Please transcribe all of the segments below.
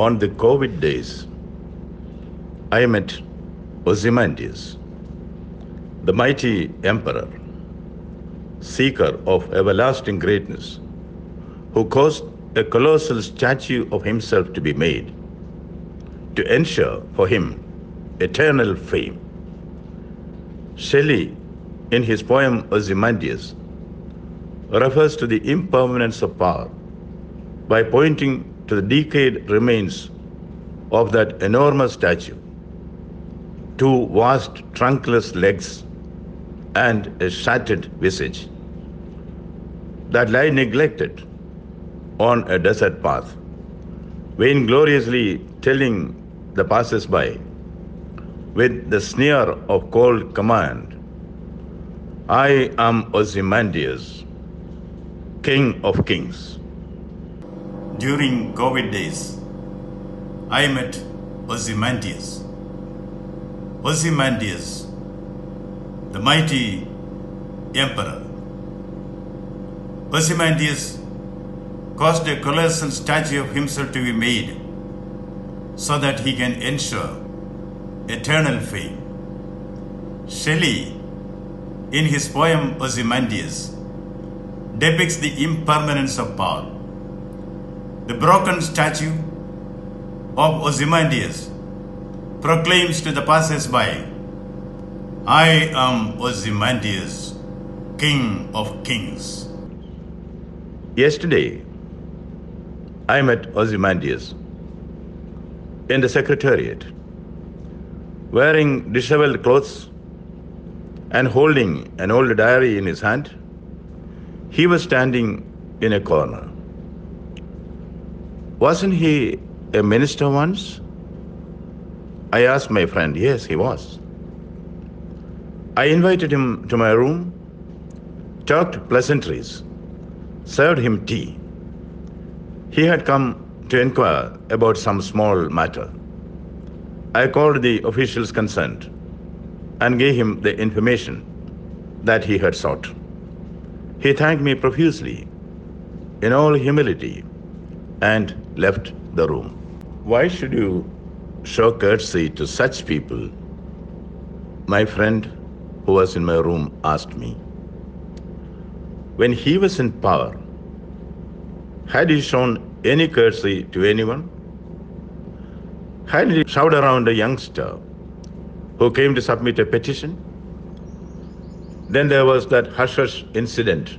On the COVID days, I met Ozymandias, the mighty emperor, seeker of everlasting greatness, who caused a colossal statue of himself to be made to ensure for him eternal fame. Shelley, in his poem Ozymandias, refers to the impermanence of power by pointing to the decayed remains of that enormous statue, two vast trunkless legs and a shattered visage that lie neglected on a desert path, vaingloriously telling the passers-by with the sneer of cold command, "I am Ozymandias, King of Kings." During COVID days, I met Ozymandias. Ozymandias, the mighty emperor. Ozymandias caused a colossal statue of himself to be made so that he can ensure eternal fame. Shelley, in his poem Ozymandias, depicts the impermanence of power. The broken statue of Ozymandias proclaims to the passers-by, "I am Ozymandias, King of Kings." Yesterday, I met Ozymandias in the secretariat, wearing disheveled clothes and holding an old diary in his hand. He was standing in a corner. Wasn't he a minister once? I asked my friend. Yes, he was. I invited him to my room, talked pleasantries, served him tea. He had come to inquire about some small matter. I called the officials concerned and gave him the information that he had sought. He thanked me profusely, in all humility, and left the room. Why should you show courtesy to such people? My friend who was in my room asked me. When he was in power, had he shown any courtesy to anyone? Had he shoved around a youngster who came to submit a petition? Then there was that hush-hush incident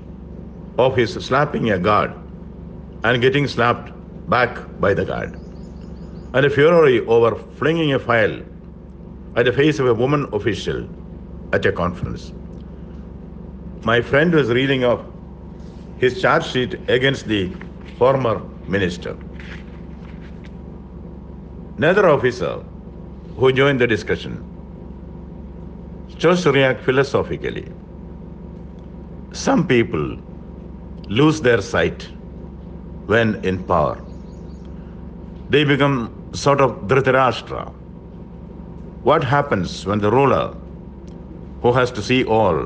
of his slapping a guard and getting slapped back by the guard, and a furore over flinging a file at the face of a woman official at a conference. My friend was reading off his charge sheet against the former minister. Another officer who joined the discussion chose to react philosophically. Some people lose their sight when in power. They become sort of Dhritarashtra. What happens when the ruler, who has to see all,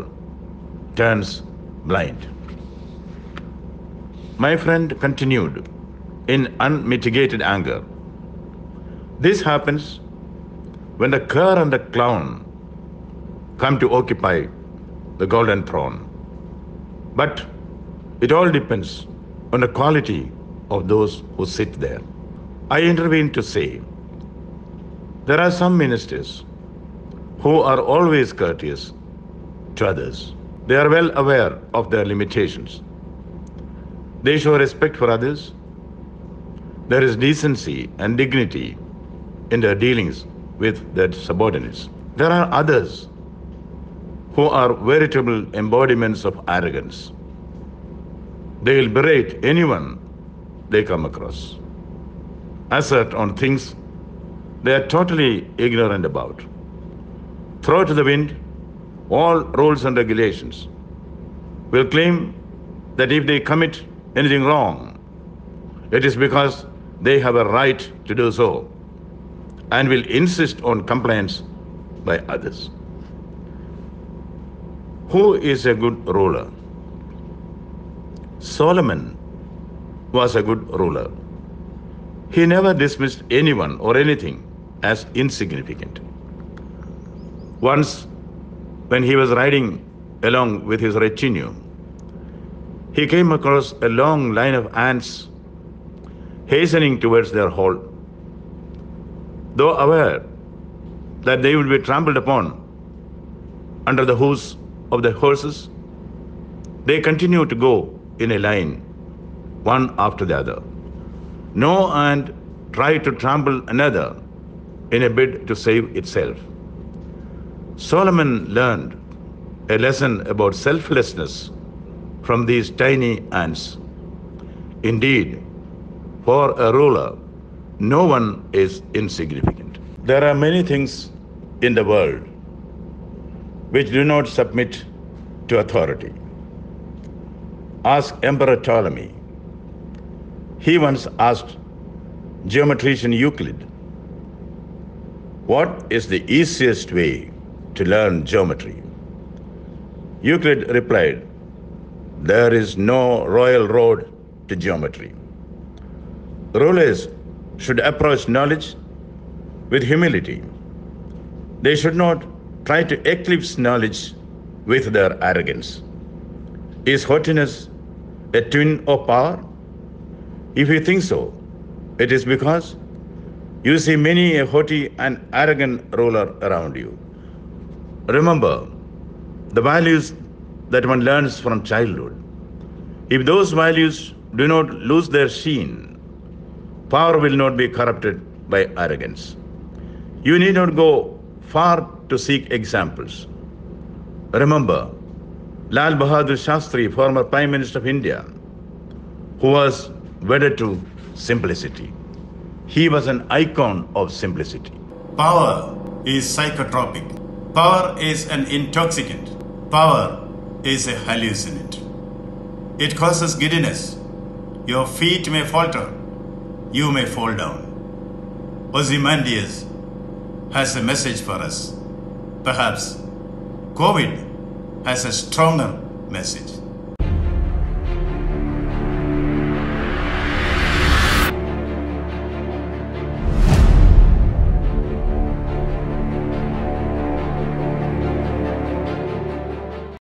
turns blind? My friend continued in unmitigated anger. This happens when the cur and the clown come to occupy the golden throne. But it all depends on the quality of those who sit there. I intervene to say, there are some ministers who are always courteous to others. They are well aware of their limitations. They show respect for others. There is decency and dignity in their dealings with their subordinates. There are others who are veritable embodiments of arrogance. They will berate anyone they come across, assert on things they are totally ignorant about, throw to the wind all rules and regulations, will claim that if they commit anything wrong, it is because they have a right to do so, and will insist on compliance by others. Who is a good ruler? Solomon was a good ruler. He never dismissed anyone or anything as insignificant. Once, when he was riding along with his retinue, he came across a long line of ants hastening towards their hole. Though aware that they would be trampled upon under the hoofs of the horses, they continued to go in a line, one after the other. No ant tried to trample another in a bid to save itself. Solomon learned a lesson about selflessness from these tiny ants. Indeed, for a ruler, no one is insignificant. There are many things in the world which do not submit to authority. Ask Emperor Ptolemy. He once asked geometrician Euclid, "What is the easiest way to learn geometry?" Euclid replied, "There is no royal road to geometry." Rulers should approach knowledge with humility. They should not try to eclipse knowledge with their arrogance. Is haughtiness a twin of power? If you think so, it is because you see many a haughty and arrogant ruler around you. Remember the values that one learns from childhood. If those values do not lose their sheen, power will not be corrupted by arrogance. You need not go far to seek examples. Remember Lal Bahadur Shastri, former Prime Minister of India, who was wedded to simplicity. He was an icon of simplicity. Power is psychotropic. Power is an intoxicant. Power is a hallucinant. It causes giddiness. Your feet may falter. You may fall down. Ozymandias has a message for us. Perhaps COVID has a stronger message.